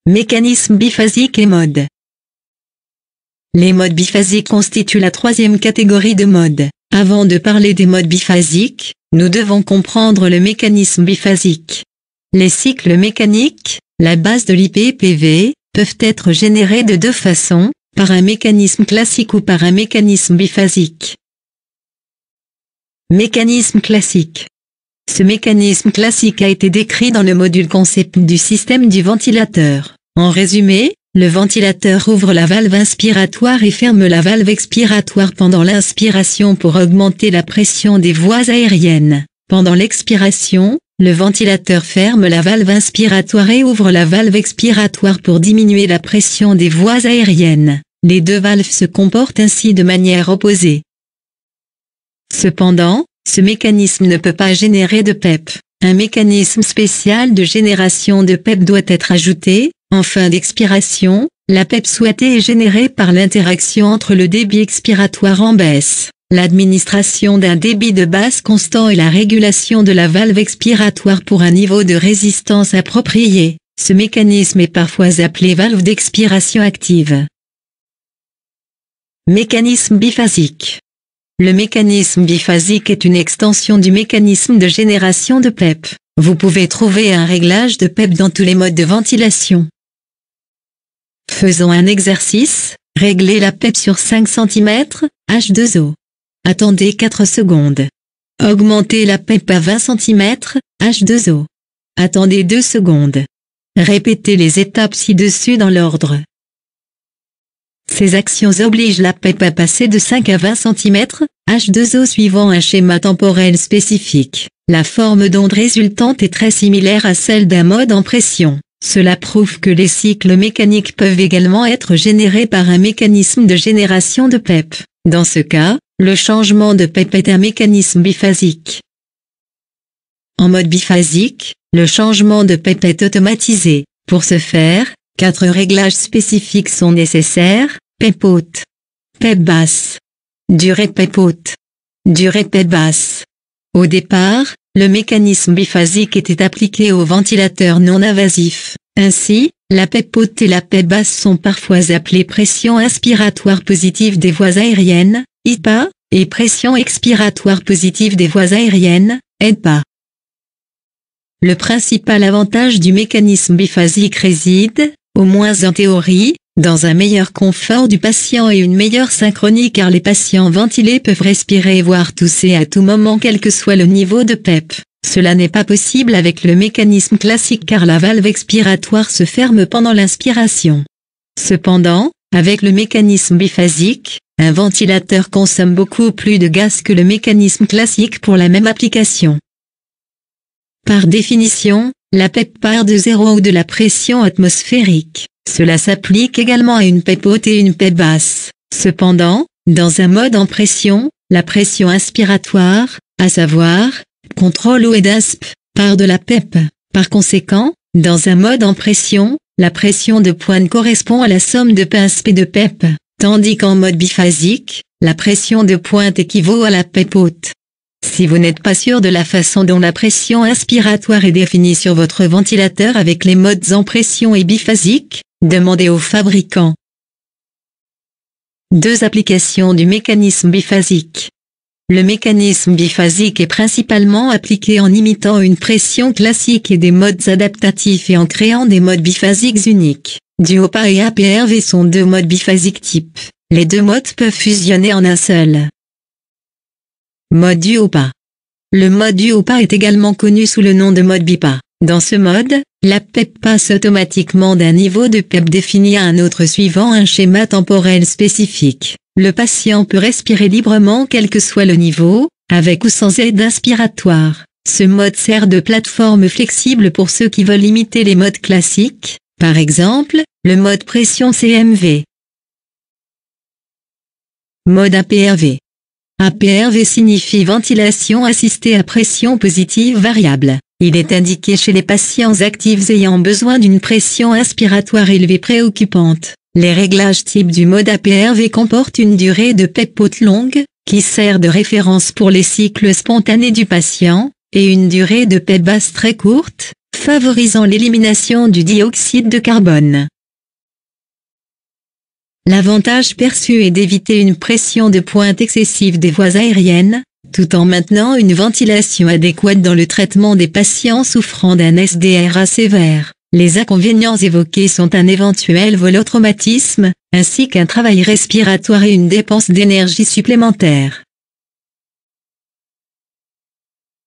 Mécanisme biphasique et mode. Les modes biphasiques constituent la troisième catégorie de modes. Avant de parler des modes biphasiques, nous devons comprendre le mécanisme biphasique. Les cycles mécaniques, la base de l'IPPV, peuvent être générés de deux façons, par un mécanisme classique ou par un mécanisme biphasique. Mécanisme classique. Ce mécanisme classique a été décrit dans le module concept du système du ventilateur. En résumé, le ventilateur ouvre la valve inspiratoire et ferme la valve expiratoire pendant l'inspiration pour augmenter la pression des voies aériennes. Pendant l'expiration, le ventilateur ferme la valve inspiratoire et ouvre la valve expiratoire pour diminuer la pression des voies aériennes. Les deux valves se comportent ainsi de manière opposée. Cependant, ce mécanisme ne peut pas générer de PEP. Un mécanisme spécial de génération de PEP doit être ajouté. En fin d'expiration, la PEP souhaitée est générée par l'interaction entre le débit expiratoire en baisse, l'administration d'un débit de base constant et la régulation de la valve expiratoire pour un niveau de résistance approprié. Ce mécanisme est parfois appelé valve d'expiration active. Mécanisme biphasique. Le mécanisme biphasique est une extension du mécanisme de génération de PEP. Vous pouvez trouver un réglage de PEP dans tous les modes de ventilation. Faisons un exercice, réglez la PEP sur 5 cm, H2O. Attendez 4 secondes. Augmentez la PEP à 20 cm, H2O. Attendez 2 secondes. Répétez les étapes ci-dessus dans l'ordre. Ces actions obligent la PEP à passer de 5 à 20 cm, H2O suivant un schéma temporel spécifique. La forme d'onde résultante est très similaire à celle d'un mode en pression. Cela prouve que les cycles mécaniques peuvent également être générés par un mécanisme de génération de PEP. Dans ce cas, le changement de PEP est un mécanisme biphasique. En mode biphasique, le changement de PEP est automatisé. Pour ce faire, 4 réglages spécifiques sont nécessaires: PEP haute, PEP basse, durée PEP haute, durée PEP basse. Au départ, le mécanisme biphasique était appliqué aux ventilateurs non invasifs. Ainsi, la PEP haute et la PEP basse sont parfois appelées pression inspiratoire positive des voies aériennes, IPA, et pression expiratoire positive des voies aériennes, EDPA. Le principal avantage du mécanisme biphasique réside, au moins en théorie, dans un meilleur confort du patient et une meilleure synchronie car les patients ventilés peuvent respirer voire tousser à tout moment quel que soit le niveau de PEP. Cela n'est pas possible avec le mécanisme classique car la valve expiratoire se ferme pendant l'inspiration. Cependant, avec le mécanisme biphasique, un ventilateur consomme beaucoup plus de gaz que le mécanisme classique pour la même application. Par définition, la PEP part de zéro ou de la pression atmosphérique. Cela s'applique également à une PEP haute et une PEP basse. Cependant, dans un mode en pression, la pression inspiratoire, à savoir, contrôle ou EDASP, part de la PEP. Par conséquent, dans un mode en pression, la pression de pointe correspond à la somme de PINSP et de PEP, tandis qu'en mode biphasique, la pression de pointe équivaut à la PEP haute. Si vous n'êtes pas sûr de la façon dont la pression inspiratoire est définie sur votre ventilateur avec les modes en pression et biphasique, demandez au fabricant. 2 applications du mécanisme biphasique. Le mécanisme biphasique est principalement appliqué en imitant une pression classique et des modes adaptatifs et en créant des modes biphasiques uniques. DUOPA et APRV sont 2 modes biphasiques type. Les 2 modes peuvent fusionner en un seul. Mode DUOPA. Le mode DUOPA est également connu sous le nom de mode BIPA. Dans ce mode, la PEP passe automatiquement d'un niveau de PEP défini à un autre suivant un schéma temporel spécifique. Le patient peut respirer librement quel que soit le niveau, avec ou sans aide inspiratoire. Ce mode sert de plateforme flexible pour ceux qui veulent imiter les modes classiques, par exemple, le mode pression CMV. Mode APRV. APRV signifie ventilation assistée à pression positive variable. Il est indiqué chez les patients actifs ayant besoin d'une pression inspiratoire élevée préoccupante. Les réglages types du mode APRV comportent une durée de PEP haute longue, qui sert de référence pour les cycles spontanés du patient, et une durée de PEP basse très courte, favorisant l'élimination du dioxyde de carbone. L'avantage perçu est d'éviter une pression de pointe excessive des voies aériennes, tout en maintenant une ventilation adéquate dans le traitement des patients souffrant d'un SDRA sévère. Les inconvénients évoqués sont un éventuel volotraumatisme, ainsi qu'un travail respiratoire et une dépense d'énergie supplémentaire.